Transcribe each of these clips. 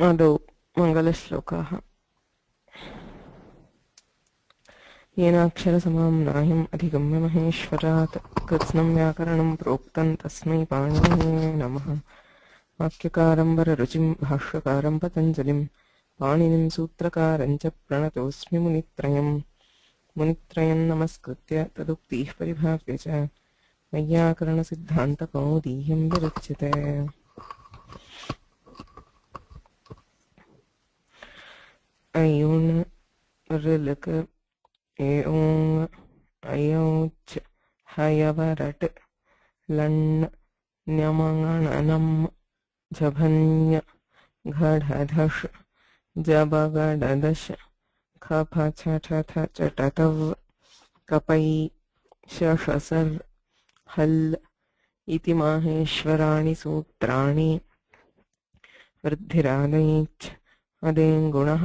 आदौ मङ्गलश्लोकाः। येनाक्षरसमाम्नायम् अधिगम्य महेश्वरात् कृत्स्नं व्याकरणं प्रोक्तं तस्मै पाणिनये नमः। वाक्यकारं वररुचिं भाष्यकारं पतञ्जलिं पाणिनिं सूत्रकारं च प्रणतोऽस्मि मुनित्रयम्। मुनित्रयं नमस्कृत्य तदुक्तिः परिभाव्य च वैयाकरणसिद्धान्तकौमुदीयं विरच्यते। अयुण् ऋलक एओङ् अयोच् हयवरट् लण् न्यमङणनं झभञ् घढधष् जबगडदश खफछठथचटतव कपै शशसर् हल् इति माहेश्वराणि सूत्राणि। वृद्धिरादैच् अदेङ्गुणः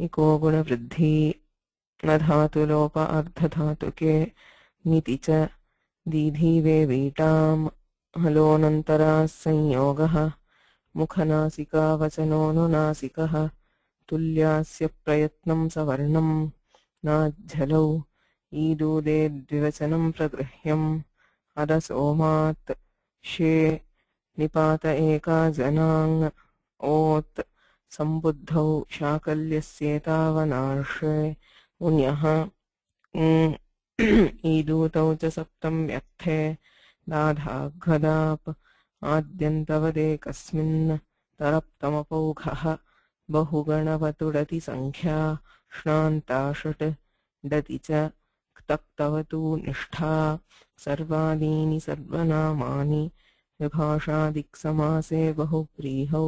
इको गुणवृद्धि न धातुलोप अर्धधातुके निति च दीधीवे वीटाम् हलोऽनन्तराः संयोगः मुखनासिका वचनोऽनुनासिकः तुल्यास्य प्रयत्नं सवर्णं नाज्झलौ ईदूदे द्विवचनं प्रगृह्यम् अदसोमात् शे निपात एका जनाङ् ओत् सम्बुद्धौ शाकल्यस्येतावनार्षे उन्यः ईदूतौ च सप्तं व्यर्थे दाधाघदाप आद्यन्तवदेकस्मिन् तरप्तमपौघः बहुगणवतुडति संख्या श्नान्ताषट् डति च क्तक्तवतु निष्ठा सर्वादीनि सर्वनामानि विभाषादिक्समासे बहुव्रीहौ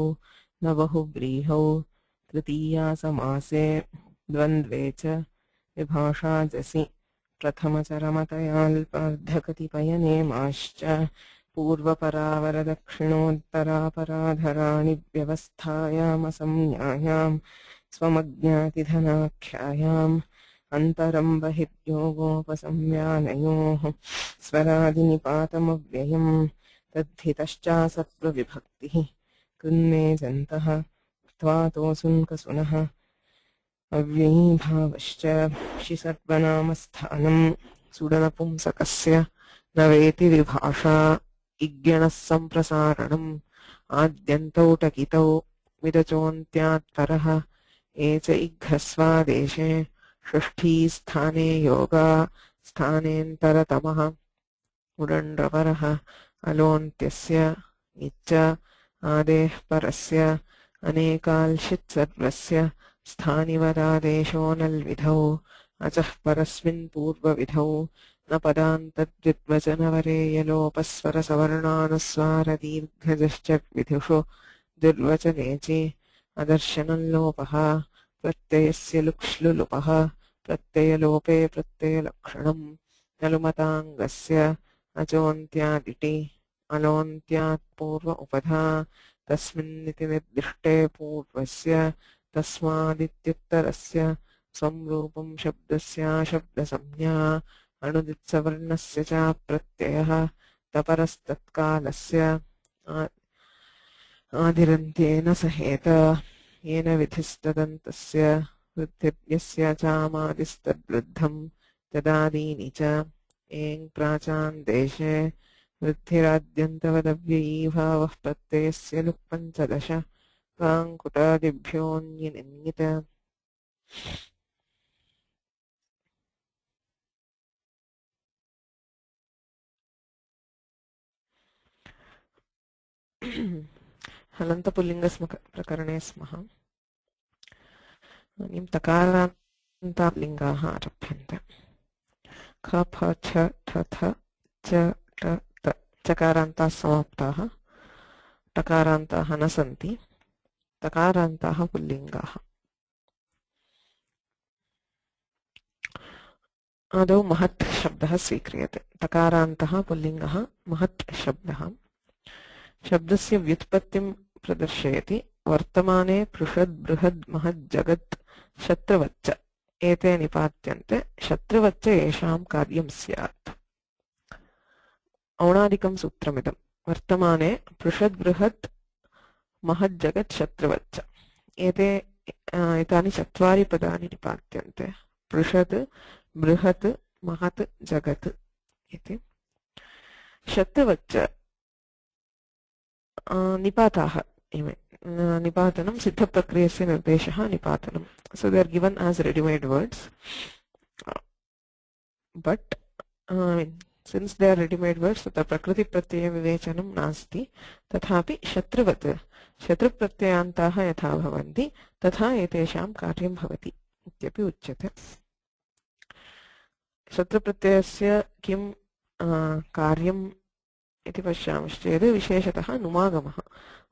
न बहुव्रीहौ तृतीयासमासे द्वन्द्वे च विभाषाजसि प्रथमचरमतयाल्पार्धकतिपयनेमाश्च पूर्वपरावरदक्षिणोत्तरापराधराणि व्यवस्थायामसंज्ञायां स्वमज्ञातिधनाख्यायाम् अन्तरं बहिर्योगोपसंज्ञानयोः स्वरादिनिपातमव्ययम् तद्धितश्चासत्प्रविभक्तिः कृन्मेजन्तः त्वातोऽसुन्कसुनः अव्ययीभावश्च शिसर्वनामस्थानं सुडनपुंसकस्य न वेति विभाषा इज्ञणः सम्प्रसारणम् आद्यन्तौ टकितौ विरचोऽन्त्यात्परः ए च इघ्रस्वादेशे षष्ठीस्थाने योगा स्थानेऽन्तरतमः उडण्ड्रपरः अलोन्त्यस्य इच्च आदेः परस्य अनेकाल्शित्सर्वस्य स्थानिवरादेशो नल्विधौ अचः परस्मिन् पूर्वविधौ न पदान्तद्विद्वचनवरेयलोपस्वरसवर्णानुस्वारदीर्घजश्च दुर्वचनेचि अदर्शनल्लोपः प्रत्ययस्य लुक्ष्लुलुपः प्रत्ययलोपे प्रत्ययलक्षणम् नलुमताङ्गस्य अचोन्त्यादिटि अलोन्त्यात् पूर्व उपधा तस्मिन्निति निर्दिष्टे पूर्वस्य तस्मादित्युत्तरस्य संरूपं शब्दस्याशब्दसंज्ञा अणुदित्सवर्णस्य च प्रत्ययः तपरस्तत्कालस्य आदिरन्त्येन सहेत येन विधिस्तदन्तस्य वृद्धिर्यस्य चामादिस्तद्वृद्धं तदादीनि च एङ् प्राचान् देशे वृद्धिराद्यन्तवदव्ययीभावः प्रत्ययस्य लुक्पञ्चदश काङ्कुटादिभ्योऽन्यनिन्यत। हलन्तपुल्लिङ्गप्रकरणे स्मः। इदानीं तकारान्तालिङ्गाः आरभ्यन्ते। ख फ छ ठ थ च ट त चकारान्ताः समाप्ताः टकारान्ताः न सन्ति। तकारान्ताः पुल्लिङ्गाः। आदौ महत् शब्दः स्वीक्रियते। तकारान्तः पुल्लिङ्गः महत् शब्दः शब्दस्य व्युत्पत्तिं प्रदर्शयति। वर्तमाने पृषद् बृहद् महद् जगत् शत्रवच्च एते निपात्यन्ते। शत्रवच्च येषां कार्यं स्यात्। औणादिकं सूत्रमिदं। वर्तमाने पृषद् बृहद् महद् जगत् शत्रवच्च एतानि चत्वारि पदानि निपात्यन्ते पृषत् बृहत् महत् जगत् इति शत्रवच्च निपाताः इमे निपातनं सिद्धप्रक्रियस्य निर्देशः निपातनं so they are given as ready-made words but since they are ready-made words तत्र प्रकृति प्रत्यय विवेचनं नास्ति तथापि शत्रवत् शत्रुप्रत्ययान्ताः यथा भवन्ति तथा एतेषां कार्यं भवति इत्यपि उच्यते शत्रुप्रत्ययस्य किं कार्यम् इति पश्यामश्चेत् विशेषतः नुमागमः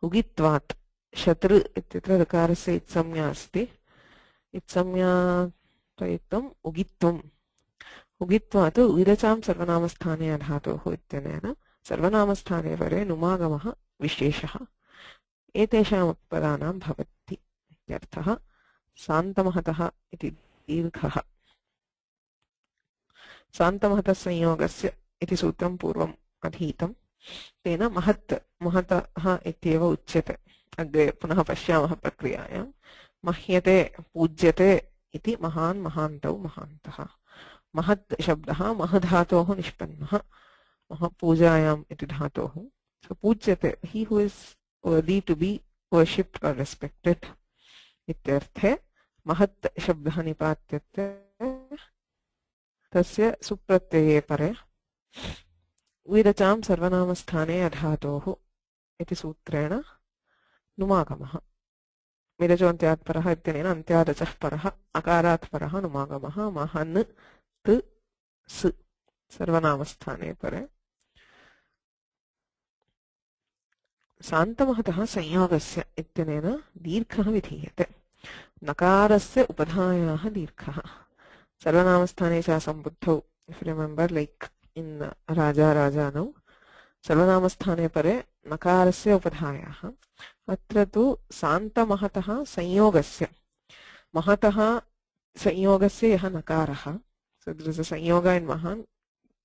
उगित्वात् शत्रु इत्यत्र ऋकारस्य इत्संज्ञा अस्ति इत्संज्ञा प्रयुक्तम् उगित्वम् उगित्वात् उगिरचां सर्वनामस्थाने अधातोः इत्यनेन सर्वनामस्थाने परे नुमागमः विशेषः एतेषां पदानां भवति इत्यर्थः सान्तमहतः इति दीर्घः सान्तमहतः संयोगस्य इति सूत्रं पूर्वम् अधीतं तेन महत् महतः इत्येव उच्यते अग्रे पुनः पश्यामः प्रक्रियायां मह्यते पूज्यते इति महान् महान्तौ महान्तः महत् शब्दः महधातोः निष्पन्नः महपूजायाम् इति धातोः so पूज्यते he who is worthy to be worshipped or respected इत्यर्थे महत् शब्दः निपात्यते तस्य सुप्रत्यये परे विरचां सर्वनामस्थाने अधातोः इति सूत्रेण नुमागमः विरचोऽन्त्यात् परः इत्यनेन अन्त्यादचः परः अकारात् परः नुमागमः महन् त् स् सर्वनामस्थाने परे सान्तमहतः संयोगस्य इत्यनेन दीर्घः विधीयते नकारस्य उपधायाः दीर्घः सर्वनामस्थाने च सम्बुद्धौ if you remember like in राजा राजानौ सर्वनामस्थाने परे नकारस्य उपधायाः अत्र तु सान्तमहतः संयोगस्य महतः संयोगस्य यः नकारः so there is a संयोग in mahan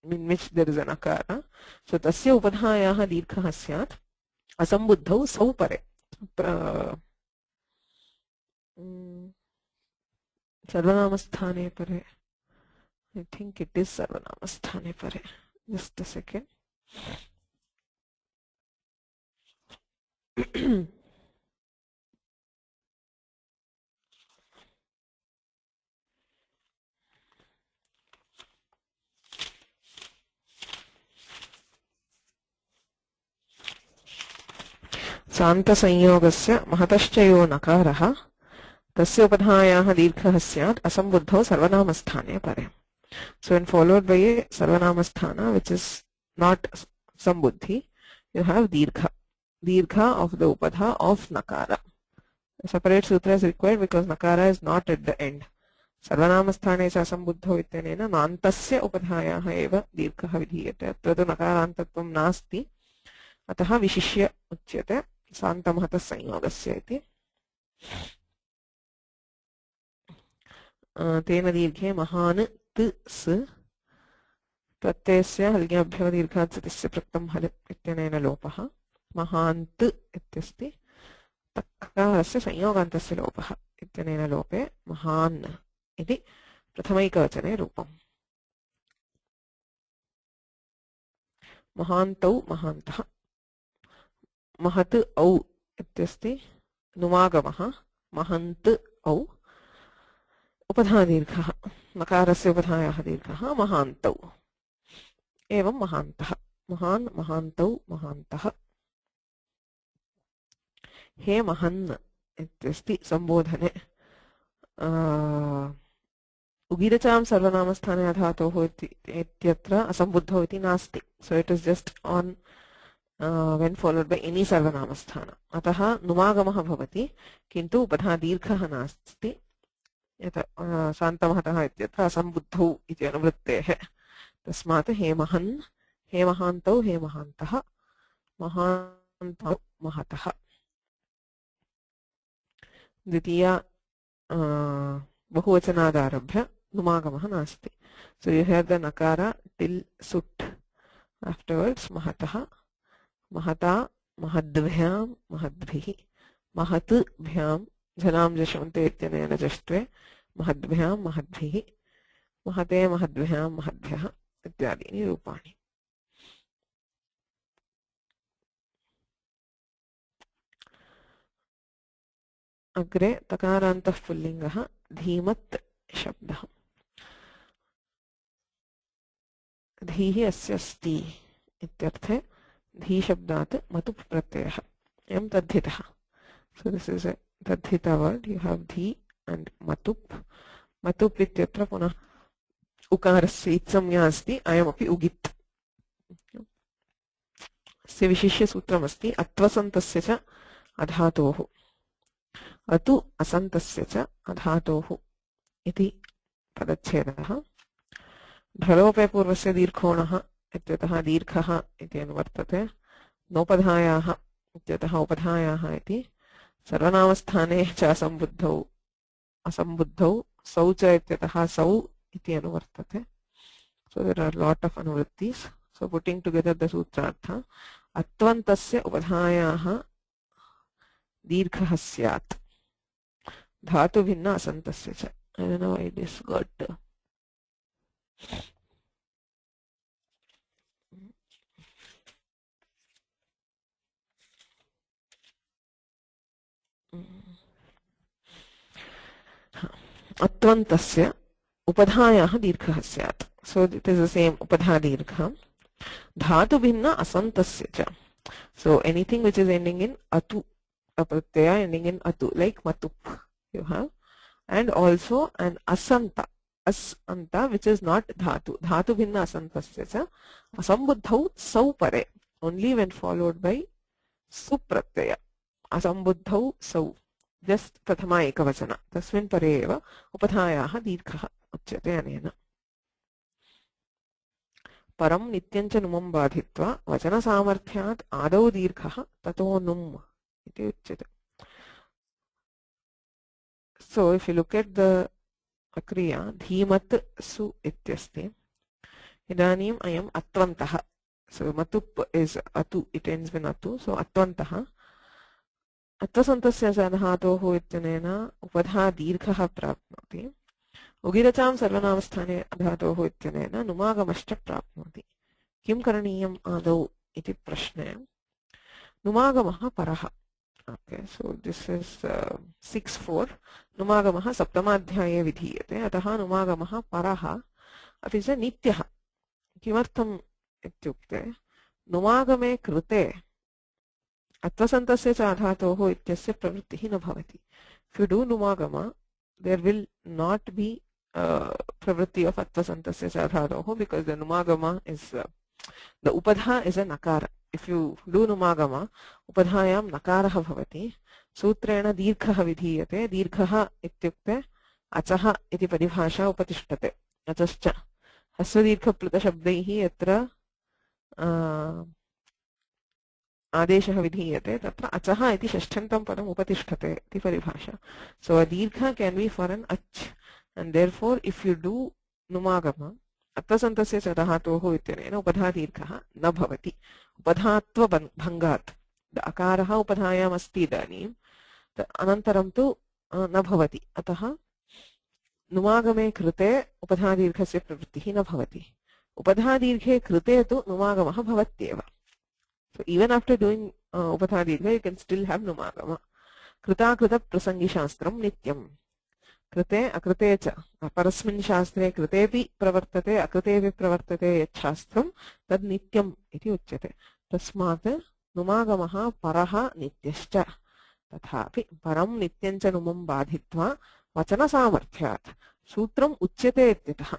in which there is a nakara so tasya उपधायाः दीर्घः स्यात् असम्बुद्धौ सौ परे सर्वनामस्थाने परे I think it is sarvanamasthane pare. Just a second. सान्तसंयोगस्य महतश्चयो नकारः तस्य उपधायाः दीर्घः स्यात् असम्बुद्धौ सर्वनामस्थाने परे So when followed by a sarvanamasthana which is not sambuddhi, you have dirgha. Dirgha of the upadha of nakara. A separate sutra is required because nakara is not at the end. Sarvanamasthane cha sambuddho ityanena nantasya upadhayaha eva dirgha vidhiyate. Atra tu nakarantatvam nasti. Ataha vishishya uchyate. Santamahata sanyogasya iti. Tena dirghe mahan स प्रत्ययस्य हल्ङ्याभ्यो दीर्घात् सतिस्य प्रक्तं हल इत्यनेन लोपः महान्त् इत्यस्ति तकारस्य संयोगान्तस्य लोपः इत्यनेन लोपे महान् इति प्रथमैकवचने रूपम् महान्तौ महान्तः महत् औ इत्यस्ति नुमागमः महन्त् औ उपधा दीर्घः नकारस्य उपधायाः दीर्घः महान्तौ एवं महान्तः महान् महान्तौ महान्तः हे महन् इत्यस्ति सम्बोधने उगिरचां सर्वनामस्थाने धातोः इत्यत्र असम्बुद्धौ इति नास्ति so it is just on when followed by any सर्वनामस्थान अतः नुमागमः भवति किन्तु उपधा दीर्घः नास्ति यत् शान्तमहतः इत्यत्र असम्बुद्धौ इति अनुवृत्तेः तस्मात् हे महन् हे महान्तौ हे महान्तः महान्तौ महतः द्वितीया बहुवचनादारभ्य नुमागमः नास्ति so you have the nakara till sut afterwards mahatah mahata mahadbhyam mahadbhihi mahat bhyam जनां जशन्ते इत्यनेन जष्ट्वे महद्भ्यां महद्भिः महते महद्भ्यां महद्भ्यः इत्यादीनि रूपाणि। अग्रे तकारान्तः पुल्लिङ्गः धीमत् शब्दः। धीः अस्य अस्ति इत्यर्थे धी शब्दात् मतुप् प्रत्ययः एवं तद्धितः। So this is a तद्धिता word. You have धी and matup. Matup इत्यत्र पुनः उकारस्य इत्संज्ञा अस्ति, अयमपि उगित्। अस्य विशिष्य सूत्रमस्ति अत्वसन्तस्य च अधातोः अतु असन्तस्य च अधातोः इति पदच्छेदः। ढलोपे पूर्वस्य दीर्घोणः इत्यतः दीर्घः इति अनुवर्तते। नोपधायाः इत्यतः उपधायाः इति। सर्वनामस्थाने च असम्बुद्धौ सौ च इत्यतः सौ इति अनुवर्तते। So there are lot of anuvrittis. So putting together the sutrartha, atvantasya उपधायाः दीर्घः स्यात् धातु भिन्न असन्तस्य च। I don't know why this got अत्वन्तस्य उपधायाः दीर्घः स्यात्। So it is the same उपधा दीर्घ धातु भिन्न असन्तस्य च। So anything which is ending in atu, a pratyaya ending in atu, like matup you have, and also an asanta, asanta which is not dhatu, dhatu bhinna asantasya cha, asambuddhau sau pare, only when followed by supratyaya, asambuddhau sau, just prathama ekavachana, tasmin pare eva upadhayaha दीर्घः उच्यते अनेन। परं नित्यं च नुमं बाधित्वा वचनसामर्थ्यात् आदौ दीर्घः ततो नुम् इति उच्यते। So if you look at the kriya धीमत् सु इत्यस्ति, इदानीम् अयम् अत्वन्तः। So matup is atu, it ends with atu, so अत्वन्तः अत्वसन्तस्य च धातोः इत्यनेन उपधा दीर्घः प्राप्नोति। उगिरचां सर्वनामस्थाने धातोः इत्यनेन नुमागमश्च प्राप्नोति। किं करणीयम् आदौ इति प्रश्ने नुमागमः परः। Okay, so this is 6.4. नुमागमः सप्तमाध्याये विधीयते, अतः नुमागमः परः अपि च नित्यः। किमर्थम् इत्युक्ते नुमागमे कृते अत्वसन्तस्य च धातोः इत्यस्य प्रवृत्तिः न भवति। If you do नुमागम, there will not be pravritti of atvasantasya cha dhatoh, because the numagama is the upadha is a nakara. If you do numagama, upadhayam nakarah bhavati, sutrena dirghah vidhiyate, dirghah ityukte achaha iti paribhasha upatishtate, achascha hasvadirgha plata shabdaihi yatra आदेशः विधीयते तत्र अचः इति षष्ठ्यन्तं पदम् उपतिष्ठते इति परिभाषा. So a dirgha can be for an ach, and therefore if you do numagama अत्वसन्तस्य च धातोः इत्यनेन उपधा दीर्घः न भवति. उपधात्व भङ्गात् अकारः उपधायाम् अस्ति इदानीं, अनन्तरं तु न भवति, अतः नुमागमे कृते उपधा दीर्घस्य प्रवृत्तिः न भवति. उपधा दीर्घे कृते तु नुमागमः भवत्येव. So even after doing upadha dirgha, you can still have numagama. Krita krita prasangi shastram nityam. Krite akrite cha. Parasmin shastre kritepi pravartate akritepi pravartate yat shastram tad nityam iti uchyate. Tasmat numagamaha paraha nityascha. Tathapi param nityancha numam badhitva vachana samarthyat. Sutram uchyate ityatah.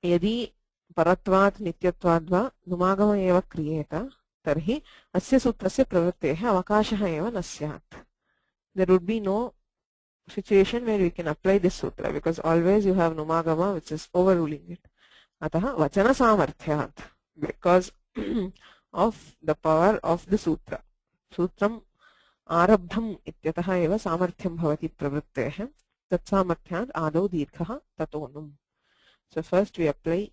Yadi परत्वात् नित्यत्वाद् वा नुमागम एव क्रियेत तर्हि अस्य सूत्रस्य प्रवृत्तेः अवकाशः एव न स्यात्. There would be no situation where we can apply this sutra, because always you have numagama which is overruling it. अतः वचन सामर्थ्यात्, because of the power of the sutra. सूत्रम् आरब्धम् इत्यतः एव सामर्थ्यं भवति प्रवृत्तेः. तत्सामर्थ्यात् आदौ दीर्घः ततो नुम्. So first we apply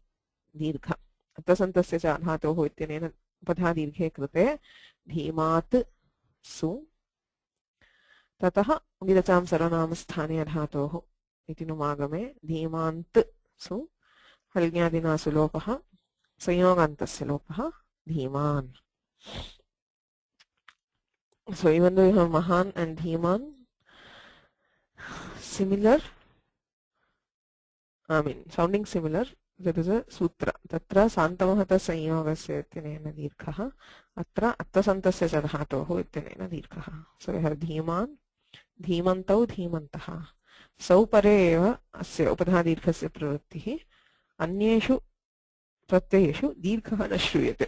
दीर्घ. अत्वसन्तस्य च धातोः इत्यनेन उपधा दीर्घे कृते धीमात् सु ततः उगिदचां सर्वनामस्थाने अधातोः इति नुमागमे धीमान्त् सु हल्ज्ञादिना सुलोपः संयोगान्तस्य लोपः धीमान्. So even though you have Mahan and Dhiman, similar, sounding similar, there is a sutra. Tatra santamahata sanyogasya ityanena dirghaha, atra atvasantasya cha dhatoho ityanena dirghaha. So we have Dhiman, Dhimantau, Dhimantaha. Sau pare eva asya upadha dirghasya pravrittihi, anyeshu pratyayeshu dirghaha na shruyate.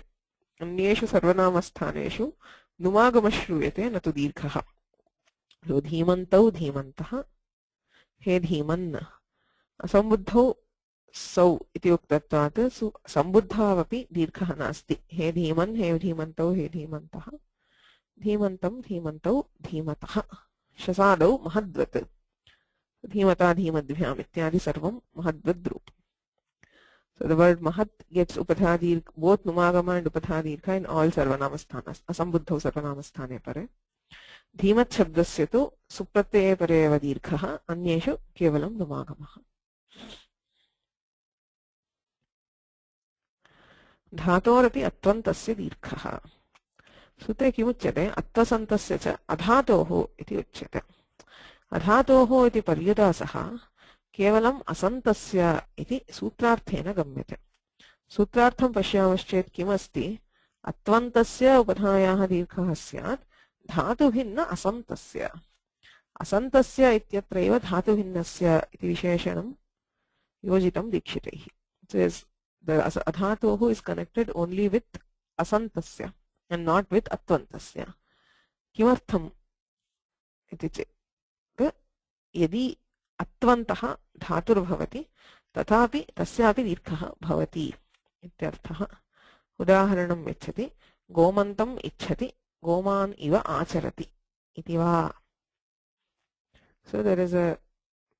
Anyeshu sarvanamasthāneshu नुमागम श्रूयते न तु दीर्घः. So धीमन्तौ धीमन्तः, हे धीमन्. असम्बुद्धौ सौ इति उक्तत्वात् सम्बुद्धावपि दीर्घः नास्ति. हे धीमन्, हे धीमन्तौ, हे धीमन्तः. धीमन्तं धीमन्तौ धीमतः. शसादौ महद्वत्. धीमता धीमद्भ्याम् इत्यादि सर्वं महद्वद् रूपम्. So the word mahat gets upadha dirgha, both numagama and upadha dirgha in all sarvanamasthānas. Asambuddhau sarvanamasthāne pare. Dhimat shabdasya tu supratyaya pare eva dirghaha, anyeshu kevalam numagamaha. Dhatorapi atvantasya dirghaha. Sute kimuchyate atvasantasya cha adhatoho iti uchyate. Adhatoho iti paryadasaha केवलम् असन्तस्य इति सूत्रार्थेन गम्यते. सूत्रार्थं पश्यामश्चेत् किमस्ति? अत्वन्तस्य उपधायाः दीर्घः स्यात् धातुभिन्न असन्तस्य. असन्तस्य इत्यत्रैव धातुभिन्नस्य इति विशेषणं योजितं दीक्षितैः. The adhatoh is connected only with asantasya and not with atvantasya. किमर्थम् इति चेत् यदि अत्वन्तः धातुर्भवति तथापि तस्यापि दीर्घः भवति इत्यर्थः. उदाहरणं यच्छति गोमन्तम् इच्छति गोमान् इव आचरति इति वा. So there is a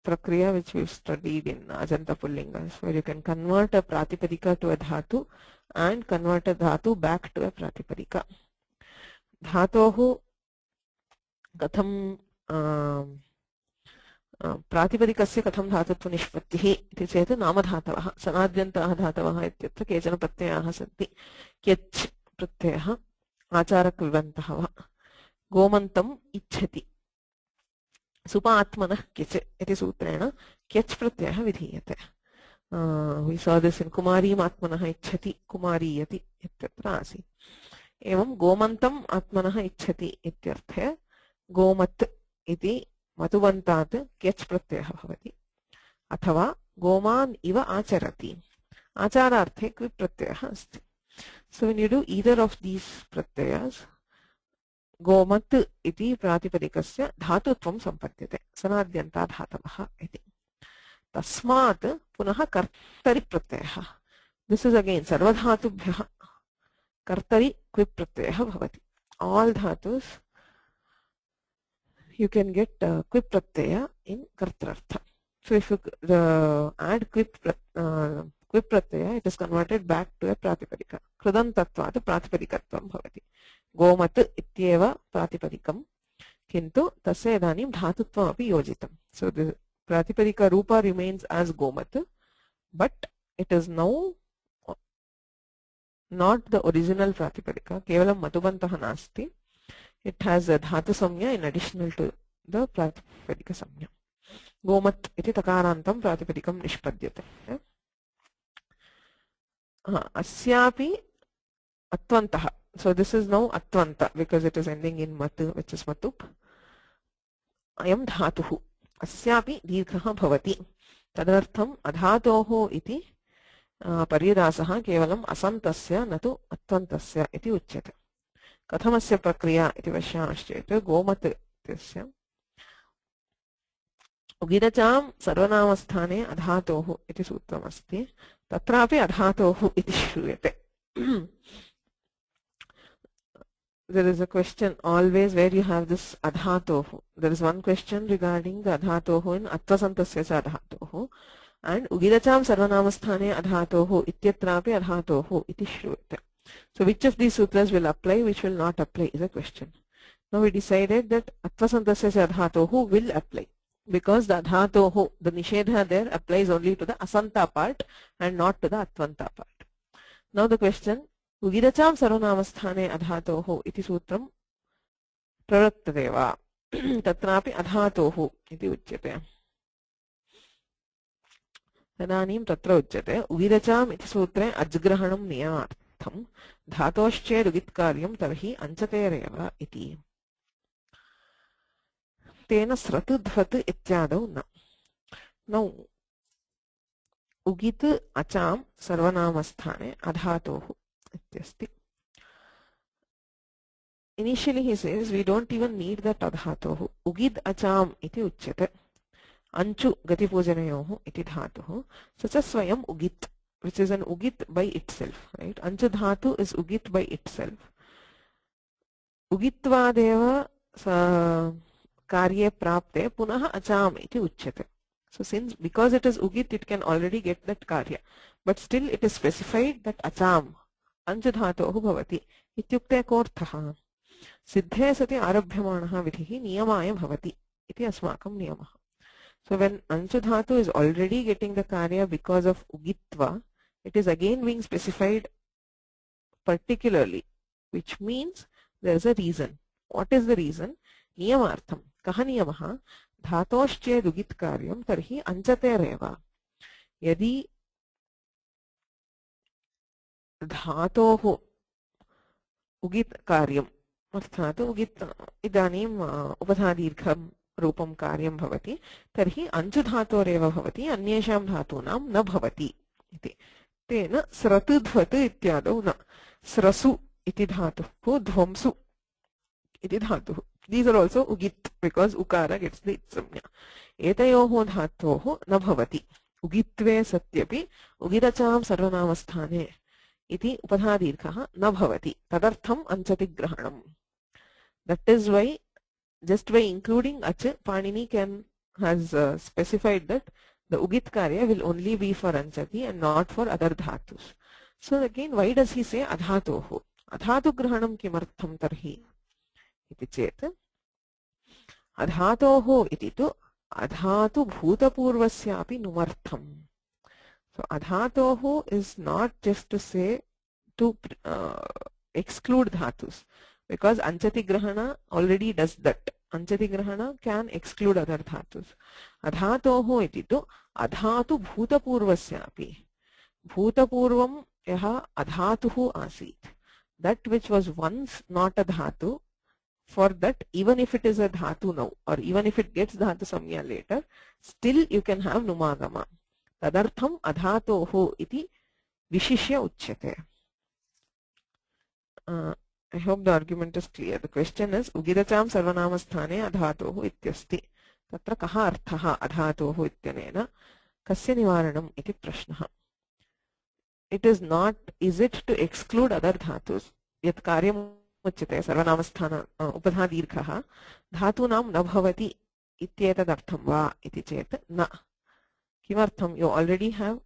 prakriya which we've studied in Ajanta Pumlinga, where you can convert a pratipadika to a dhatu and convert a dhatu back to a pratipadika. Dhatohu katham प्रातिपदिकस्य कथं धातुत्व निष्पत्तिः इति चेत् नामधातवः सनाद्यन्ताः धातवः इत्यत्र केचन प्रत्ययाः सन्ति. क्यच् प्रत्ययः आचारकृवन्तः वा. गोमन्तम् इच्छति सुपात्मनः क्यच् इति सूत्रेण क्यच् प्रत्ययः विधीयते. We saw this in कुमारीम् आत्मनः इच्छति कुमारीयति इत्यत्र आसीत्. एवं गोमन्तम् आत्मनः इच्छति इत्यर्थे गोमत् इति मतुवन्तात् क्यच् प्रत्ययः भवति. अथवा गोमान् इव आचरति आचारार्थे क्विप् प्रत्ययः अस्ति. So when you do either of these pratyayas, गोमत् इति प्रातिपदिकस्य धातुत्वं सम्पद्यते सनाद्यन्ता धातवः इति. तस्मात् पुनः कर्तरि प्रत्ययः. This is again सर्वधातुभ्यः कर्तरि क्विप् प्रत्ययः भवति. All dhatus you can get quip pratyaya in kartartha. So if you add quip pratyaya, it is converted back to a pratipadika. Krudantatvat pratipadikatvam bhavati. Gomat ityeva pratipadikam kintu tasya idanim dhatutvam api yojitam. So the pratipadika rupa remains as gomat, but it is now not the original pratipadika. Kevalam matubantaha nasti. It has a dhatu samya in additional to the pratipadika samya. Gomat iti takarantam pratipadikam nishpadyate. Asyapi atvantaha. So this is now atvanta because it is ending in matu, which is matup. Ayam dhatuhu. Asyapi dirghaha bhavati. Tadartham adhatoho iti paryadasaha kevalam asantasya natu atvantasya iti uchyate. कथमस्य प्रक्रिया इति पश्यामश्चेत् गोमत् इत्यस्य उगिदचां सर्वनामस्थाने अधातोः इति सूत्रमस्ति. तत्रापि अधातोः इति श्रूयते. There is a question always where you have this adhatohu. There is one question regarding the adhatohu in atvasantasya cha adhatohu and ugidacham sarvanamasthane adhatohu ityatrapi adhatohu iti shruyate. So which of these sutras will apply, which will not apply is a question. Now we decided that Atvasantasya cha dhatohu will apply because the dhatohu, the nishedha there applies only to the asanta part and not to the atvanta part. Now the question, Ugidacham sarvanamasthane adhatohu iti sutram pravartate va tatrapi adhatohu iti uchyate. तदानीं तत्र उच्यते उगिरचाम् इति सूत्रे अज्ग्रहणं नियमार्थं धातोश्चेदुगित्कार्यं तर्हि अञ्चतेरेव इति तेन स्रतुध्वत् इत्यादौ न. नौ उगित् अचां सर्वनामस्थाने अधातोः इत्यस्ति. Initially he says we don't even need that adhatohu. Ugid acham iti uchyate. Anchu gatipujaneyoh iti dhatuh. Such a swayam ugit, which is an ugit by itself. Right? Anchu dhatu is ugit by itself. Ugitvadeva karye prapte punah acham iti uchyate. So because it is ugit, it can already get that karya. But still it is specified that acham anchu dhatoh bhavati. Ityukte korthaha. सिद्धे सति आरभ्यमाणः विधिः नियमाय भवति इति अस्माकं नियमः. So when anchu dhatu is already getting the karya because of ugitva, it is again being specified particularly, which means there is a reason. What is the reason? Niyamartham. Kaha niyamah? Dhatoshched ugit karyam tarhi anchatereva. Yadi dhatoh ugit karyam अर्थात् उगित् इदानीम् उपधादीर्घं रूपं कार्यं भवति तर्हि अंचु धातोरेव भवति अन्येषां धातूनां न भवति इति. तेन स्रतुध्वत् इत्यादौ न. स्रसु इति धातुः ध्वंसु इति धातुः. These are also ugit because ukara gets the itsumya. एतयोः धातोः न भवति. उगित्वे सत्यपि उगिरचां सर्वनामस्थाने इति उपधादीर्घः न भवति. तदर्थम् अंचति ग्रहणम्. That is why just by including ach, Panini has specified that the ugit karya will only be for anchati and not for other dhatus. So again, why does he say adhatohu? Adhatu grahanam kimartham tarhi iti chet adhatohu iti tu adhatu bhutapurvasyapi numartham. So adhatohu is not just to say to exclude dhatus. Because anchati grahana already does that. Anchati grahana can exclude other dhatus. Adhatoho iti tu adhatu bhutapurvasyapi. Bhutapurvam yaha adhatuhu asit. That which was once not a dhatu, for that even if it is a dhatu now or even if it gets dhatu samya later, still you can have numagama. Tadartham adhatoho iti vishishya uchyate. I hope the argument is clear. The question is Ugidacham sarvanamasthane adhatohu ityasti. Tatra kaha arthaha adhatohu ityanena kasya nivaranam iti prashnaha. It is not, is it to exclude other dhatus? Yat karyam uchyate sarvanamasthana upadhadirghaha dhatunam na bhavati ityetad artham va iti chet na. Kimartham? You already have,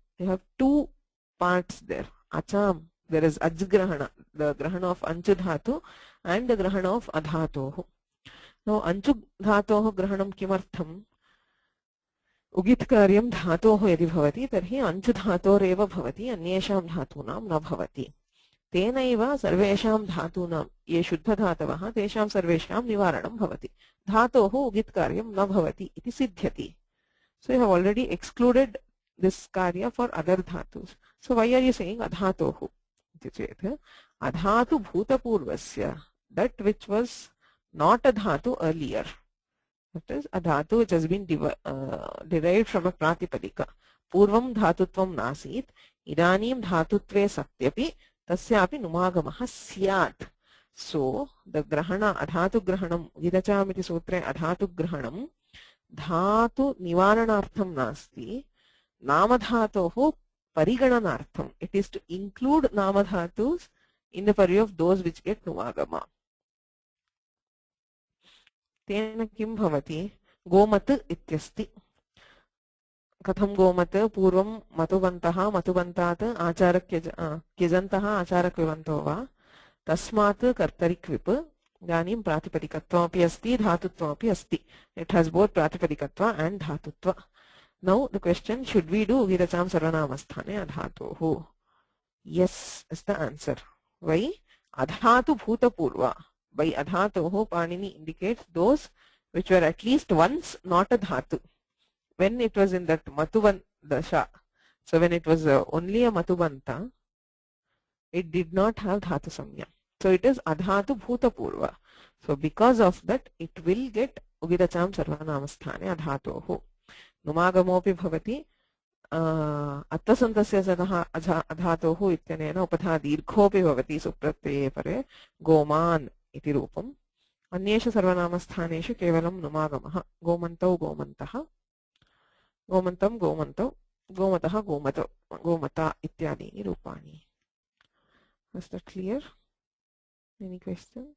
two parts there. Acham. There is ajgrahana, the grahana of anchu dhatu and the grahana of adhatoh. Now anchu dhatoh grahanam kimartham? Ugit karyam dhatoh yadi bhavati tarhi anchu dhatoreva bhavati anyesham dhatunam na bhavati. Tenaiva sarvesham dhatunam ye shuddha dhatavah tesham sarvesham nivaranam bhavati. Dhatoh ugit karyam na bhavati iti siddhyati. So you have already excluded this karya for other dhatus. So why are you saying adhatoh? Adhatu bhutapurvasya, that which was not a dhatu earlier. That is a dhatu which has been derived from a pratipadika. Purvam dhatutvam nasit, idanim dhatutve satyapi, tasyapi numagamaha syat. So the grahana, adhatu grahanam, vidacham iti sutre adhatu grahanam, dhatu nivaranartham nasti, namadhatoho parigananartham. It is to include namadhatus in the purview of those which get numagama. Tena kim bhavati? Gomat ityasti. Katham gomat purvam matubantaha matubantat acharak kyajantaha acharak vivanto va tasmat kartarik vip इदानीं प्रातिपदिकत्वमपि अस्ति धातुत्वमपि अस्ति. It has both प्रातिपदिकत्व and धातुत्व. Now the question, should we do ugiracham sarvanamasthane adhatohu? Yes is the answer. Why? Adhatu bhutapurva. By adhatohu, Panini indicates those which were at least once not a dhatu. When it was in that matuban dasha, so when it was only a matubanta, it did not have dhatu samya. So it is adhatu bhutapurva. So because of that, it will get ugiracham sarvanamasthane adhatohu. Numagamopi bhavati attasantस्य सदः अधातोः इत्यनेन उपधा दीर्घोऽपि भवति सुप्रत्यये परे गोमान् इति रूपम्. अन्येषु सर्वनामस्थानेषु केवलं नुमागमः. गोमन्तौ गोमन्तः, गोमन्तं गोमन्तौ, गोमतः गोमतौ, गोमता इत्यादीनि रूपाणि. Is that clear? Any questions?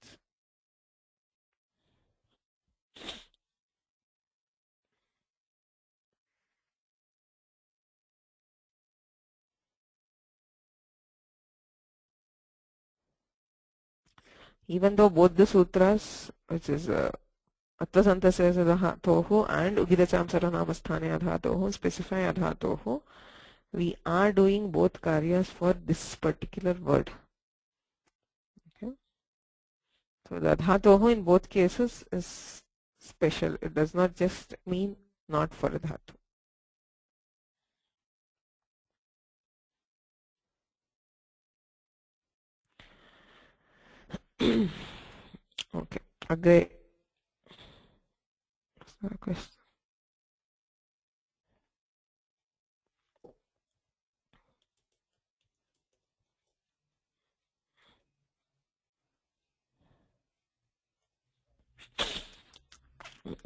Even though both the sutras, which is Atvasantasya Dhatohu and Ugiracham Sarvanamasthane Adhatohu, specify Adhatohu, we are doing both karyas for this particular word. Okay. So the Adhatohu in both cases is special. It does not just mean not for a dhatu. Okay. Agre. Question.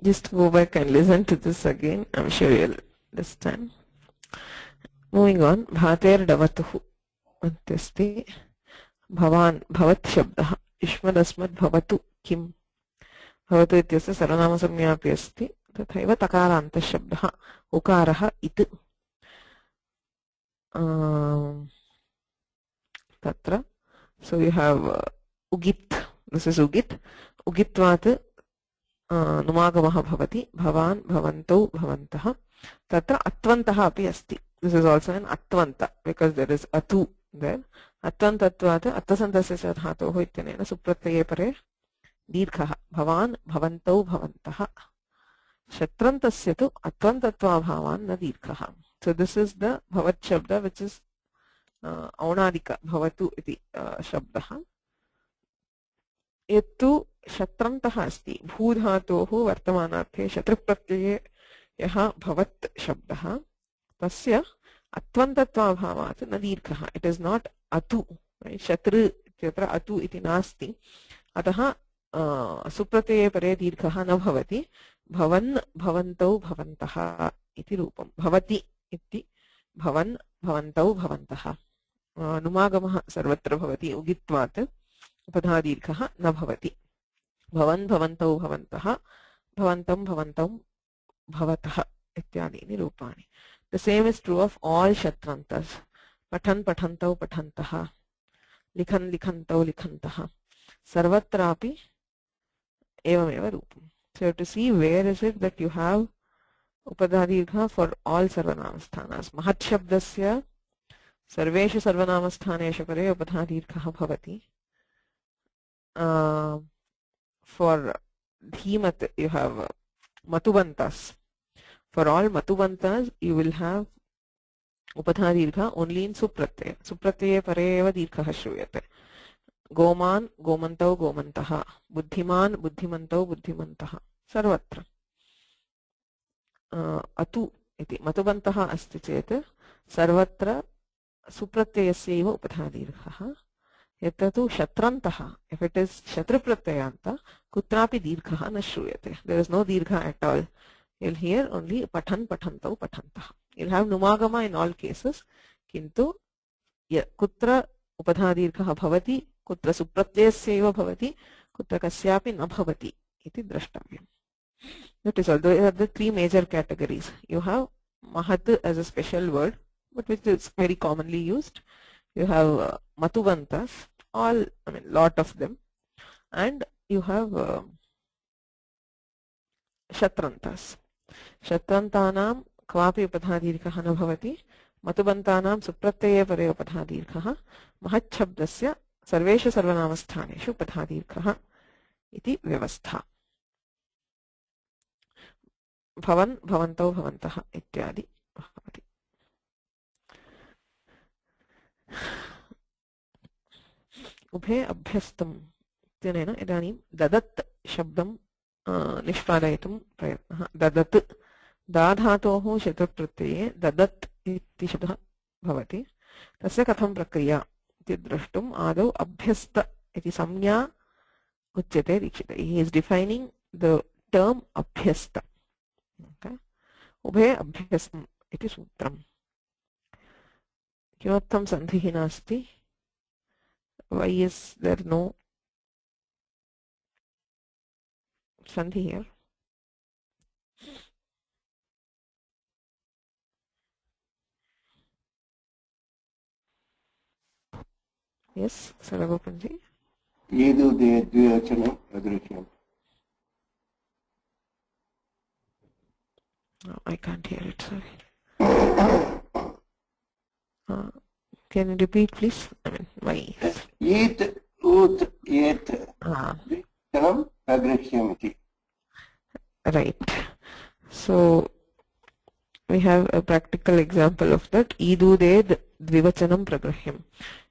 Just go back and listen to this again. I'm sure you'll understand. Moving on. Bhater davatuhu. Antasti. Bhavan. Bhavat shabdah. Ishmad asmad bhavatu kim. भवतु इत्यस्य सर्वनामसंज्ञा अपि अस्ति. तथैव तकारान्तशब्दः उकारः इति. तत्र so you have ugit. This is ugit. Ugitvat नुमागमः भवति. भवान् भवन्तौ भवन्तः. तत्र अत्वन्तः अपि अस्ति. This is also an अत्वन्त because there is atu there. अत्वन्तत्वात् अत्तसन्तस्य धातोः इत्यनेन सुप्रत्यये परे दीर्घः. भवान् भवन्तौ भवन्तः. शत्रन्तस्य तु अत्वन्तत्वाभावान् न दीर्घः. So this is the bhavat shabda which is औणादिक भवतु इति शब्दः. यत्तु शत्रन्तः अस्ति. भूधातोः वर्तमानार्थे शत्रुप्रत्यये यः भवत् शब्दः तस्य अत्वन्तत्वाभावात् न दीर्घः. It is not atu. शत्रु इत्यत्र अतु इति नास्ति. अतः सुप्रत्यये परे दीर्घः न भवति. भवन् भवन्तौ भवन्तः इति रूपं. भवति इति भवन् भवन्तौ भवन्तः. नुमागमः सर्वत्र भवति. उगित्वात् उपधा दीर्घः न भवति. भवन् भवन्तौ भवन्तः, भवन्तं भवन्तौ भवतः इत्यादीनि रूपाणि. The same is true of all shatrantas. पठन् पठन्तौ पठन्तः, लिखन् लिखन्तौ लिखन्तः. सर्वत्रापि एवमेव रूपम्. So you have to see where is it that you have upadadीर्घ for all sarvanamasthānas. Mahat shabdasya sarveshu sarvanamasthāneshu pare upadadīर्घः bhavati. For dhimat you have matubantas. For all matubantas you will have upadadīर्घ only in supratyaya. Supratyaya pare eva dīर्घः श्रूयते. गोमान् गोमन्तौ गोमन्तः, बुद्धिमान् बुद्धिमन्तौ बुद्धिमन्तः. सर्वत्र अतु इति मतुबन्तः अस्ति चेत् सर्वत्र सुप्रत्ययस्यैव उपधादीर्घः. यत्र तु शत्रन्तः, if it is शत्रुप्रत्ययान्त, कुत्रापि दीर्घः न श्रूयते. There is no दीर्घ at all. You'll hear only पठन् पठन्तौ पठन्तः. You'll have numagama in all cases. किन्तु कुत्र उपधादीर्घः भवति, कुत्र सुप्रत्ययस्यैव भवति, कुत्र कस्यापि न भवति इति द्रष्टव्यम्. That is all. There are the three major categories. You have mahat as a special word, but which is very commonly used. You have matubantas, all, lot of them, and you have shatrantas. Shatrantanam kvapi upadhadīrghah न भवति. मतुबन्तानां सुप्रत्यये परे उपधादीर्घः महच्छब्दस्य सर्वेषु सर्वनामस्थानेषु उपधादीर्घः इति व्यवस्था. भवन् भवन्तौ भवन्तः इत्यादि भवति. उभे अभ्यस्तम् इत्यनेन इदानीं ददत् शब्दं निष्पादयितुं प्रयत्नः. ददत् दाधातोः शतप्रत्यये ददत् इति शब्दः भवति. तस्य कथं प्रक्रिया इति द्रष्टुम् आदौ अभ्यस्त इति संज्ञा उच्यते दीक्षिते. He is defining the term अभ्यस्त. Okay. उभे अभ्यस्तम् इति सूत्रम्. किमर्थं सन्धिः नास्ति? Why is there no sandhi here? Yes, Saravapanji. Yedu de dvivachanam pradrishyam. No, I can't hear it, sorry. Can you repeat, please? I mean, why? Eat, ut, yet. Dvivachanam pradrishyam iti. Right. So, we have a practical example of that. Idu de dvivachanam pragrahyam.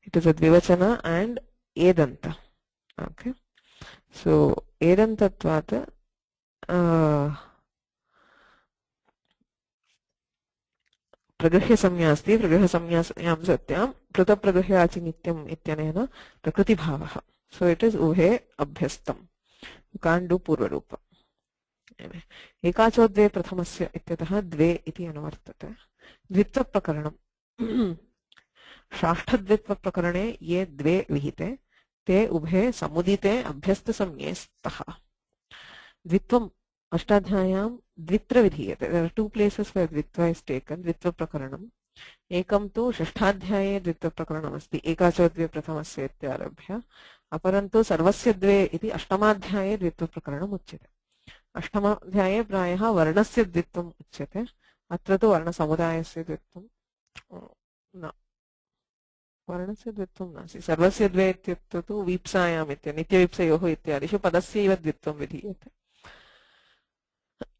It is a dvivachana and edanta. Okay. So, edantatvat प्रगृह्य संज्ञा अस्ति. प्रगृह्य संज्ञायां सत्यां पृथक्प्रगृह्य आचिनित्यम् इत्यनेन प्रकृतिभावः. So it is उभे अभ्यस्तम्. You can't do पूर्वरूप. एकाचोद्वे प्रथमस्य इत्यतः द्वे इति अनुवर्तते. द्वित्वप्रकरणम्. षाष्ठद्वित्वप्रकरणे ये द्वे विहिते ते उभे समुदिते अभ्यस्तसंज्ञे स्तः. द्वित्वम् अष्टाध्याय्यां द्वित्र विधीयते. There are two places where द्वित्वा is taken. द्वित्वप्रकरणम्. एकं तु षष्ठाध्याये द्वित्वप्रकरणम् अस्ति. एकाचोद्वे प्रथमस्य इत्यारभ्य. अपरं तु सर्वस्य द्वे इति अष्टमाध्याये द्वित्वप्रकरणम् उच्यते. अष्टमाध्याये प्रायः वर्णस्य द्वित्वम् उच्यते. अत्र तु वर्णसमुदायस्य द्वित्वं न. वर्णस्य द्वित्वं नास्ति. सर्वस्य द्वे इत्यत्र तु वीप्सायाम् इत्य नित्यवीप्सयोः इत्यादिषु पदस्यैव द्वित्वं विधीयते.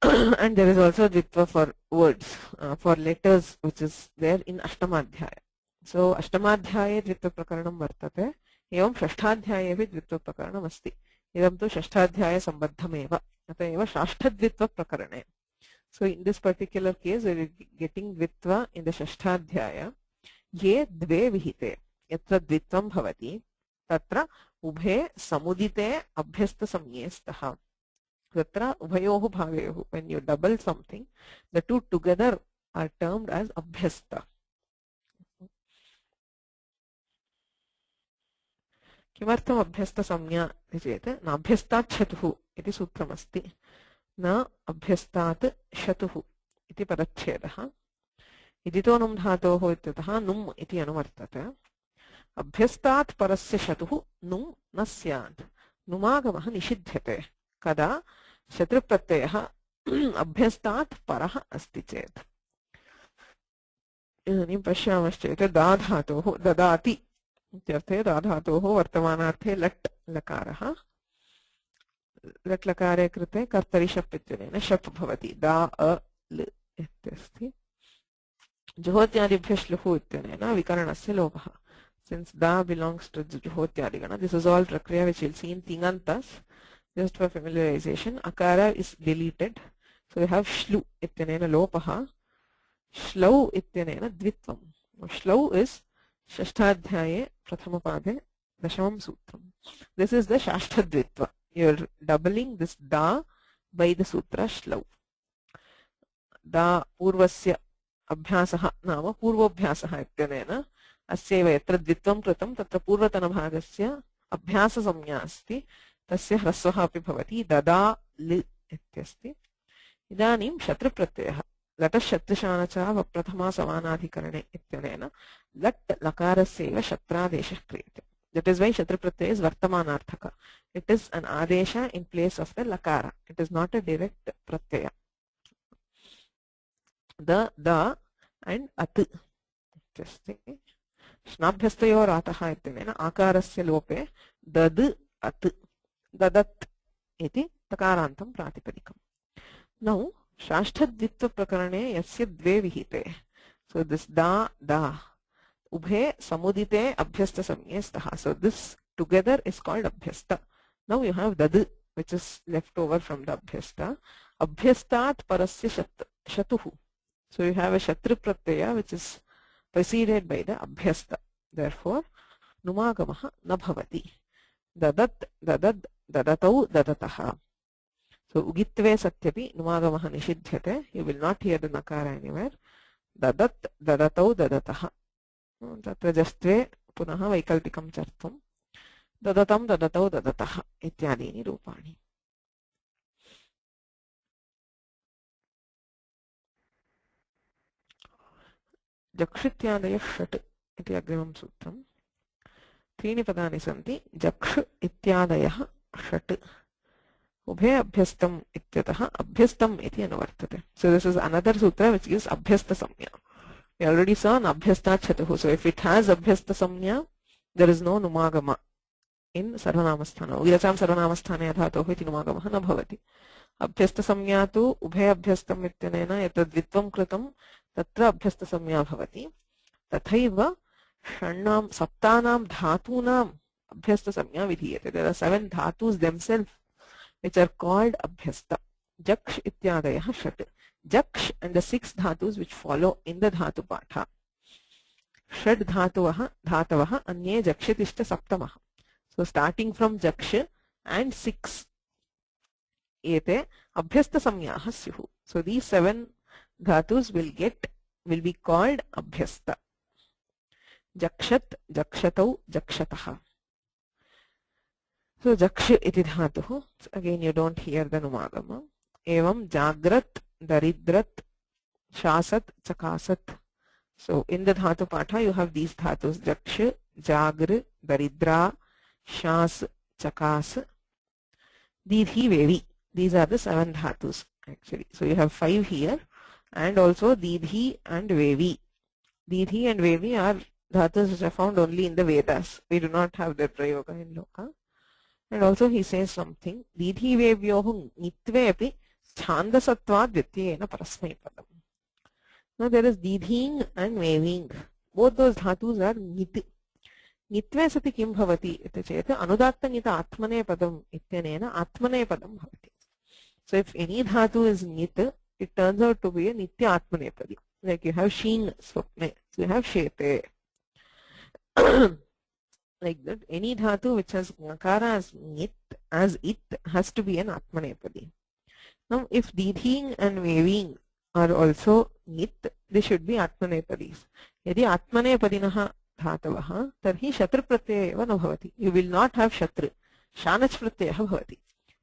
And there is also dvitva for words, for letters, which is there in Ashtamadhyaya. So Ashtamadhyaye dvitva prakaranam vartate. Evam Shashtadhyaye अपि dvitva prakaranam asti. Idam tu Shashtadhyaya sambandhameva. Ata eva Shashtadvitva prakarane. So in this particular case, we are getting dvitva in the Shashtadhyaya. Ye dve vihite. Yatra dvitvam bhavati. Tatra ubhe samudite abhyasta samye staha. Tatra ubhayoh bhaveyoh. When you double something, the two together are termed as abhyasta. किमर्थम् अभ्यस्त संज्ञा इति चेत् न अभ्यस्तात् शतुः इति सूत्रमस्ति. न अभ्यस्तात् शतुः इति पदच्छेदः. इदितो नुम् धातोः इत्यतः नुम् इति अनुवर्तते. अभ्यस्तात् परस्य शतुः नुम् न स्यात्. नुमागमः निषिध्यते. कदा शत्रुप्रत्ययः अभ्यस्तात् परः अस्ति चेत्. इदानीं पश्यामश्चेत् दा धातोः ददाति इत्यर्थे दा धातोः वर्तमानार्थे लट् लकारः. लट् लकारे कृते कर्तरि शप् इत्यनेन शप् भवति. दा अ ल इत्यस्ति. जुहोत्यादिभ्यः श्लुः इत्यनेन विकरणस्य लोपः. Since da belongs to juhotyadigana, this is all prakriya which we'll see in tingantas. Just for familiarization, akara is deleted. So we have shlu ityanena lopaha. Shlau ityanena dvitvam. Shlau is shashtadhyaye prathamapade dashamam sutram. This is the shashtadvitva. You're doubling this da by the sutra shlau. Da purvasya abhyasah nama purvobhyasah ityanena अस्यैव यत्र द्वित्वं कृतं तत्र पूर्वतनभागस्य अभ्याससंज्ञा अस्ति. तस्य ह्रस्वः अपि भवति. ददा लि इत्यस्ति. इदानीं शत्रुप्रत्ययः लटशत्रुशानचा वप्रथमा समानाधिकरणे इत्यनेन लट् लकारस्यैव शत्रादेशः क्रियते. That is why Shatru Pratyaya is Vartamanarthaka. It is an Adesha in place of the Lakara. It is not a direct Pratyaya. The and At. Just Shnabhyastayor Ataha ittinena Akarasya lope Dad At. Dadat iti Takarantam Pratipadikam. Now, Shashtadvitva Prakarane Yasya Dve Vihite. So this Da Ubhe Samudite Abhyasta Samye Staha. So this together is called Abhyasta. Now you have Dad, which is left over from the Abhyasta. Abhyastat Parasya Shatuhu. So you have a Shatru Pratyaya which is preceded by the Abhyasta. Therefore, Numagamaha Nabhavati. Dadat, Dadad, Dadatau, Dadataha. So Ugitve Satyapi Numagamaha Nishidhyate. You will not hear the Nakara anywhere. Dadat, Dadatau, Dadataha. Tatra Jastve Punaha Vaikalpikam Chartum. Dadatam, Dadatau, Dadataha. Ityadini Rupani. Jakshityadaya Shat iti agrimam sutram. Trini padani santi. Jaksh ityadaya Shat. Ubhe abhyastam ityataha abhyastam iti anuvartate. So this is another sutra which gives abhyasta samya. We already saw an abhyasta chatuhu. So if it has abhyasta samya, there is no numagama in sarvanamasthana. Viracham sarvanamasthane dhatoh iti numagamaha na bhavati. Abhyasta samya tu ubhe abhyastam ityanena yatad vitvam kritam tatra abhyasta samya bhavati. Tathaiva षण्णाम सप्तानाम धातूनाम abhyasta samya vidhiyate. There are 7 dhatus themselves which are called abhyasta. Jaksh ityadayah shat. Jaksh and the 6 dhatus which follow in the dhatu patha. Shad dhatavaha anye jakshitishta saptamaha. So starting from jaksh and 6 ete abhyasta samyaha syuhu. So these 7 dhatus will be called abhyasta. Jakshat, Jakshatau, Jakshataha. So Jaksh iti dhatuhu. Again you don't hear the numagama. Evam Jagrat, Daridrat, Shasat, Chakasat. So in the dhatu patha you have these dhatus. Jaksh, Jagr, Daridra, Shas, Chakas, Didhi, Vevi. These are the 7 dhatus actually. So you have 5 here and also Didhi and Vevi. Didhi and Vevi are dhatus which are found only in the Vedas. We do not have their prayoga in Loka. And also he says something. Didhi vevyohu nitve api chandasatvad vyatyena parasmai padam. Now there is didhing and veving. Both those dhatus are nit. Nitve sati kim bhavati iti cheta anudatta nita atmane padam ityanena atmane padam bhavati. So if any dhatu is nit, it turns out to be a nitya atmane padi. Like you have sheen swapne. So you have shete. Like that, any dhatu which has nakara as it has to be an atmanepadi. Now, if didhing and waving are also nit, they should be atmanepadis. Yadi atmanepadinaha dhatavaha, tarhi shatru pratyaya eva na bhavati. You will not have shatru. Shanach pratyaya bhavati.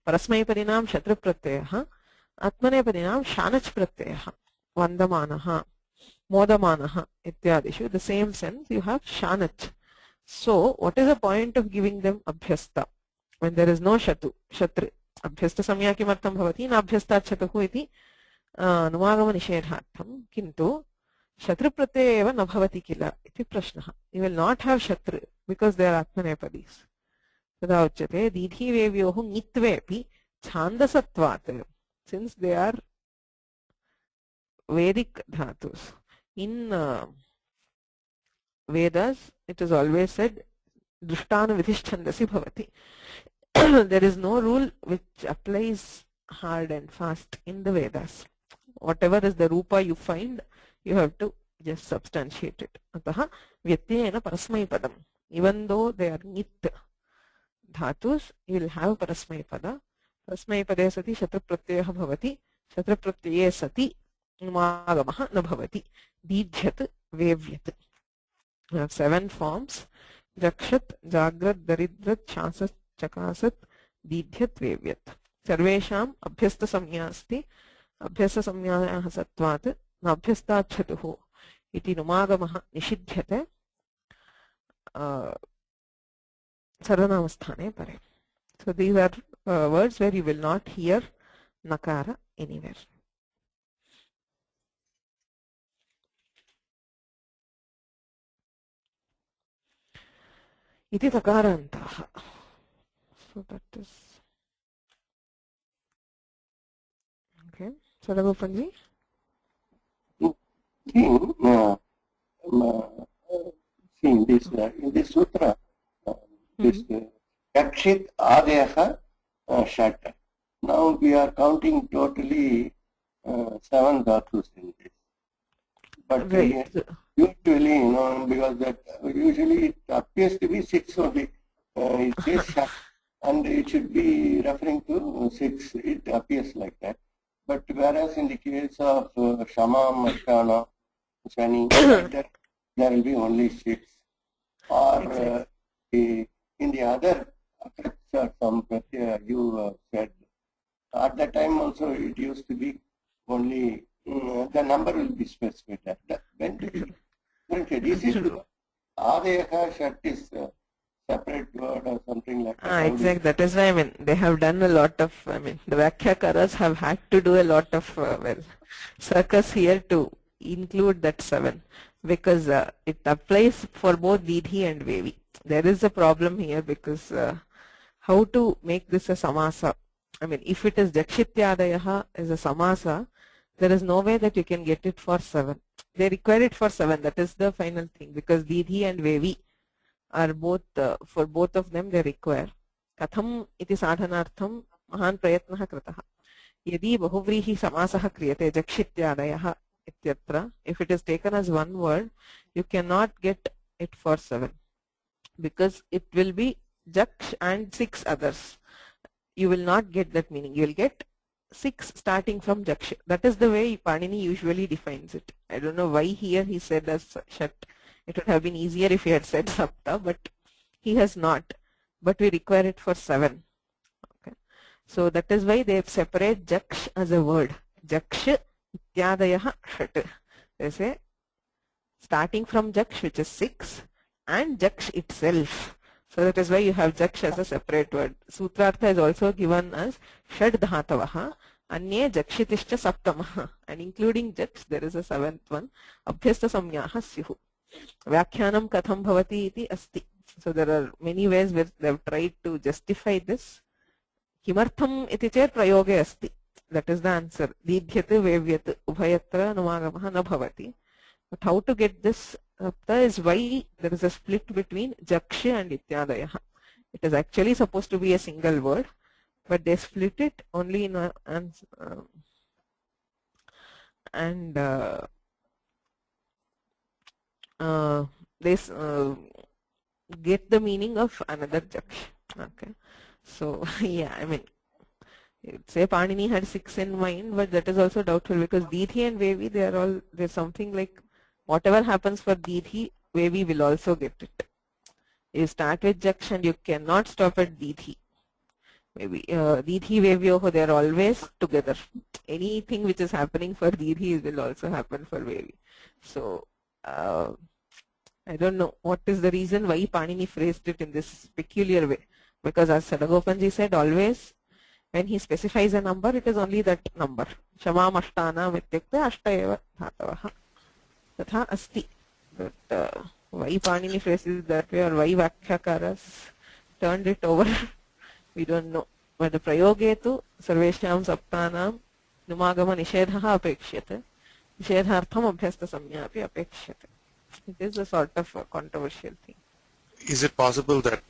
Parasmaipadinam shatru pratyaya, atmanepadinam shanach pratyaya. Vandamanaha, modamanaha ityadishu. The same sense you have shanach. So, what is the point of giving them abhyasta when there is no shatru? Abhyasta samya kimartham bhavati na abhyasta chatuhu iti numagama nishedhartham. Kintu shatru pratyaya eva na bhavati kila iti prashnaha. You will not have shatru because they are atmanepadis. Tada uchyate didhi vevyohu nitvepi chandasatvat. Since they are Vedic dhatus. In Vedas, it is always said, Drishtana vidhishchandasi bhavati. There is no rule which applies hard and fast in the Vedas. Whatever is the rupa you find, you have to just substantiate it. Ataha vyatyena parasmai padam. Even though they are nit dhatus, you will have parasmai pada. Parasmai pade sati shatra pratyaya bhavati. Shatra pratyaye sati numagamaha na bhavati. Didhyat vevyat. We have 7 forms. Jakshat, Jagrat, Daridrat, Shasat, Chakasat, Didhyat, Vevyat. Sarvesham abhyasta samya asti. Abhyasta samyayaha satvat. Nabhyasta chatuhu. Iti numagamaha nishidhyate. sarvanamasthane pare. So these are words where you will not hear nakara anywhere. Iti takarantaha. So that is okay. Sadagopanji. See, in this sutra, this Yakshit Adeha Shat. Now we are counting totally 7 dhatus in this. But Right. usually, because that usually it appears to be 6 only. It says Shat, and it should be referring to 6. It appears like that. But whereas in the case of Shama, Mashtana, Shani, there will be only 6. Or in the other some you said, at that time also it used to be only the number will be specified. When to be differentiated. Is it Adeha Shat is separate word or something like that? Exactly. That is why, I mean, they have done a lot of, I mean, the Vyakhyakas have had to do a lot of, circus here to include that 7, because it applies for both Didhi and Vevi. There is a problem here because how to make this a samasa? I mean, if it is Jakshityadayaha as a samasa, there is no way that you can get it for 7. They require it for 7. That is the final thing, because Didhi and Vevi are both, for both of them they require. Katham iti sadhanartham mahan prayatnah kritah. Yadi bahuvrihi samasah kriyate Jakshityadayaha ityatra. If it is taken as one word, you cannot get it for 7, because it will be Jaksh and 6 others. You will not get that meaning. You will get 6 starting from Jaksh. That is the way Panini usually defines it. I don't know why here he said as Shat. It would have been easier if he had said Sapta, but he has not. But we require it for 7. Okay. So that is why they separate Jaksh as a word. Jaksh ityadayaha Shat. They say starting from Jaksh, which is 6, and Jaksh itself. So that is why you have Jaksh as a separate word. Sutrartha is also given as Shad Dhatavaha, Anye Jakshitischa Saptamaha, and including Jaksh there is a 7th one, Abhyasta Samyaha Syuhu. Vyakhyanam Katham Bhavati iti Asti. So there are many ways where they have tried to justify this. Kimartham iti chet prayoge asti. That is the answer. Didhyate vevyat ubhayatra numagamaha na bhavati. But how to get this is why there is a split between Jaksh and Ityadayaha. It is actually supposed to be a single word, but they split it only in they get the meaning of another Jaksh. Okay, so yeah, I mean, say Panini had 6 in mind, but that is also doubtful, because Didhi and Vevi, they are all, there's something like whatever happens for Didhi, Vevi will also get it. You start with Jaksh and you cannot stop at Didhi. Maybe Didhi, Vevyoho, they are always together. Anything which is happening for Didhi will also happen for Vevi. So I don't know what is the reason why Panini phrased it in this peculiar way. Because as Sadagopanji said, always when he specifies a number, it is only that number. Shama Mashtana Mityakte Ashtaeva Dhatavaha. Tatha Asti. But why Panini phrases it that way, or why Vyakhyakas turned it over, we don't know. But the Prayogetu Sarveshyam Saptanam Numagama Nishedhaha Apekshate. Nishedhartham Abhyasta Samyapi Apekshate. It is a sort of a controversial thing. Is it possible that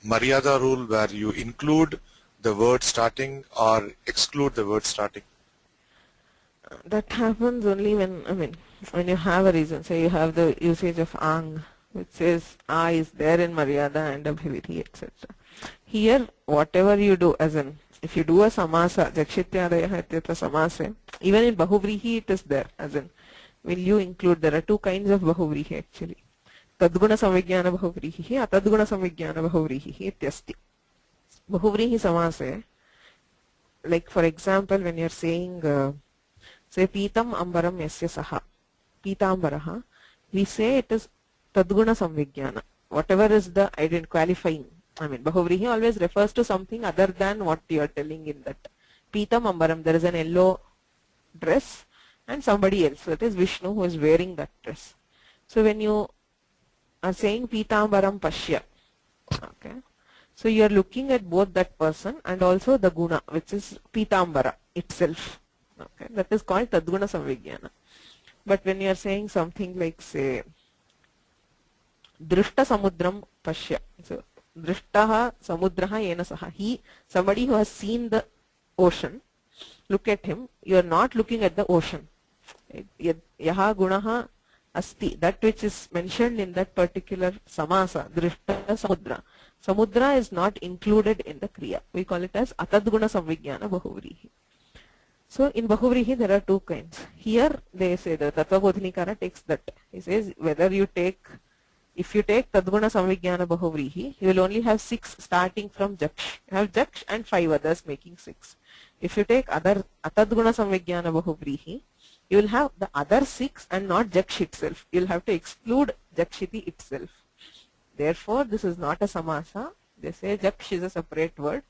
Maryada rule where you include the word starting or exclude the word starting? That happens only when, I mean, when you have a reason. Say you have the usage of ang, which says a is there in Maryada and Abhiviti, etc. Here, whatever you do, as in, if you do a samasa, Jakshityadayaha ityatra samase, even in Bahuvrihi it is there, as in, will you include, there are 2 kinds of Bahuvrihi actually. Tadguna Samvigyana Bahuvrihi, Atadguna Samvigyana Bahuvrihi ityasti. Bahuvrihi samase, like for example, when you are saying, say Pitam Ambaram Yasya Saha, Pitambaraha, we say it is Tadguna Samvigyana. Whatever is the qualifying, I mean, Bahuvrihi always refers to something other than what you are telling in that. Pitam Ambaram, there is an yellow dress and somebody else. So it is Vishnu who is wearing that dress. So when you are saying Pitambaram Pashya, okay, so you are looking at both that person and also the guna, which is Pitambara itself. Okay, that is called Tadguna Samvijnana. But when you are saying something like, say, Drishta Samudram Pashya, so Drishtaha Samudraha Yena Saha, somebody who has seen the ocean, look at him, you are not looking at the ocean. Yaha gunaha asti, that which is mentioned in that particular samasa, drishta samudra. Samudra is not included in the kriya. We call it as atadguna samvijnana bahuvrihi. So in bahuvrihi there are two kinds. Here they say the Tattvabodhinikara takes that. He says whether you take, if you take tadguna samvijnana bahuvrihi, you will only have 6 starting from jaksh. You have jaksh and 5 others making 6. If you take other atadguna samvijnana bahuvrihi, you will have the other 6 and not jaksh itself. You will have to exclude jakshiti itself. Therefore, this is not a samasa. They say jaksh is a separate word.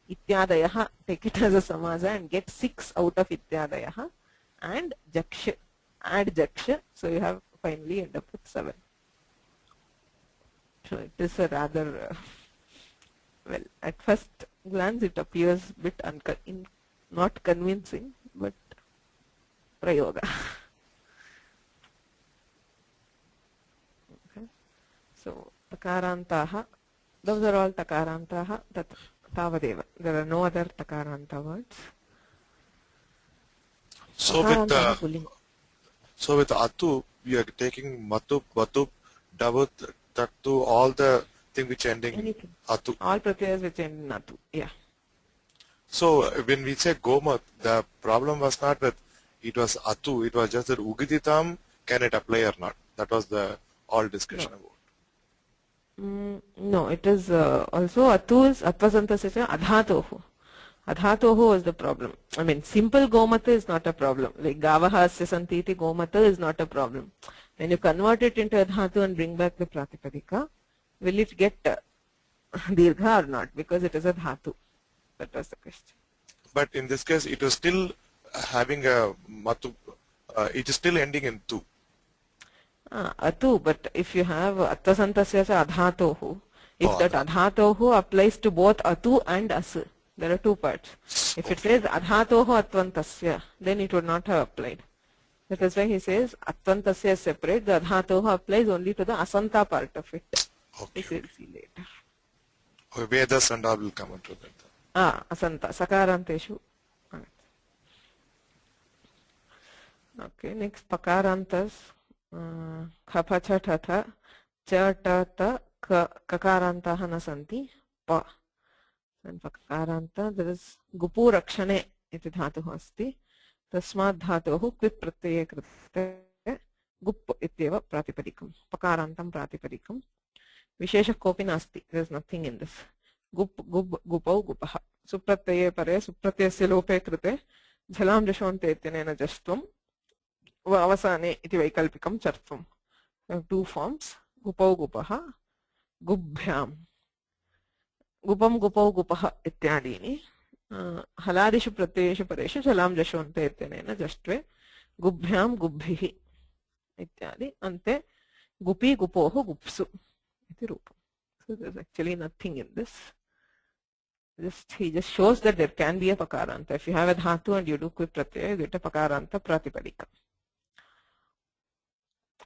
Ityadayaha, take it as a samasa and get 6 out of ityadayaha. And jaksh, add jaksh. So you have finally end up with 7. So it is a rather, well, at first glance it appears a bit not convincing, but prayoga. Okay. So takarantaha, those are all takarantaha, tavadeva. There are no other takaranta words. So with atu, we are taking matup, vatup, davut, tattu, all the thing which ending Anything. atu. All pratyas which end in atu. Yeah. So when we say gomat, the problem was not that it was atu, it was just that ugiditam, can it apply or not? That was the all discussion about. No, it is also atu is atvasantasya adhatohu. Adhatohu was the problem. I mean, simple gomata is not a problem. Like gavaha asya santiti gomata is not a problem. When you convert it into adhatu and bring back the pratipadika, will it get dirgha or not? Because it is a dhatu. That was the question. But in this case, it was still having a matu, it is still ending in tu. Atu, but if you have atvasantasya adhatohu, if that adhatohu applies to both atu and as, there are 2 parts. If it says adhatohu atvantasya, then it would not have applied. That is why he says atvantasya is separate, the adhatohu applies only to the asanta part of it. Okay. This we'll see later. Vedas and all will come into that. Asanta, sakaranteshu. Okay, next pakarantas. Khapa cha tha cha ta ta kakarantaha na santi pa. And pakaranta, there is gupu rakshane iti dhatuh asti. Tasmad dhatuh kvit pratyaya krite gup ityeva pratipadikam. Pakarantam pratipadikam. Vishesha kopi nasti. There is nothing in this. Gupau gupaha. Supratyaya pare supratyasya lope krite jhalam jashonte ityanena jastvam avasane iti vaikalpikam chartvam. We have 2 forms. Gupau gupaha, gubhyam. Gupam gupau gupaha ityadini. Haladishu pratyayeshu pareshu jhalam jashonte ityanena jashtve gubhyam gubhihi ityadi. Ante gupi gupoho gupsu iti rupam. So there is actually nothing in this. He just shows that there can be a pakaranta. If you have a dhatu and you do quick pratyaya, you get a pakaranta pratipadika.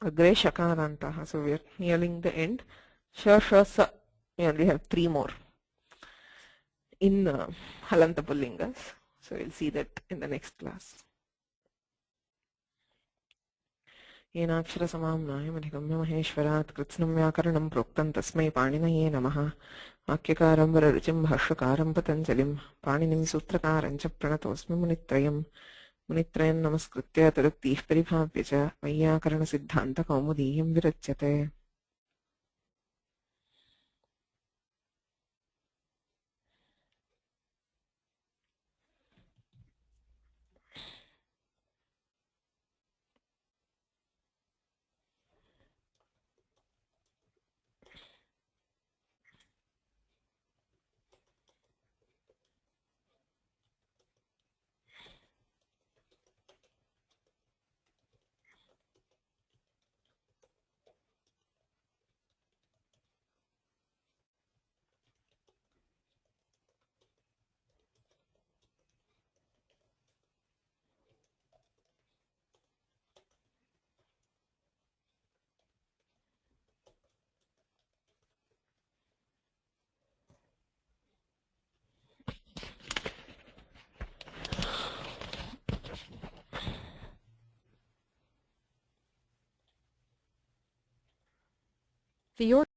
Agre shakarantaha. So we are nearing the end. Sha, sha, sa. We only have 3 more in Halanta Pumlingas. So we'll see that in the next class. येनाक्षर समाम्नायमधिगम्य महेश्वरात् कृत्स्नं व्याकरणं प्रोक्तं तस्मै पाणिनये नमः. वाक्यकारं वररुचिं भाष्यकारं पतञ्जलिं पाणिनिं सूत्रकारं च प्रणतोऽस्मि मुनित्रयम्. मुनित्रयं नमस्कृत्य तदुक्तिः परिभाव्य च वैयाकरणसिद्धान्तकौमुदीयं विरच्यते. Theo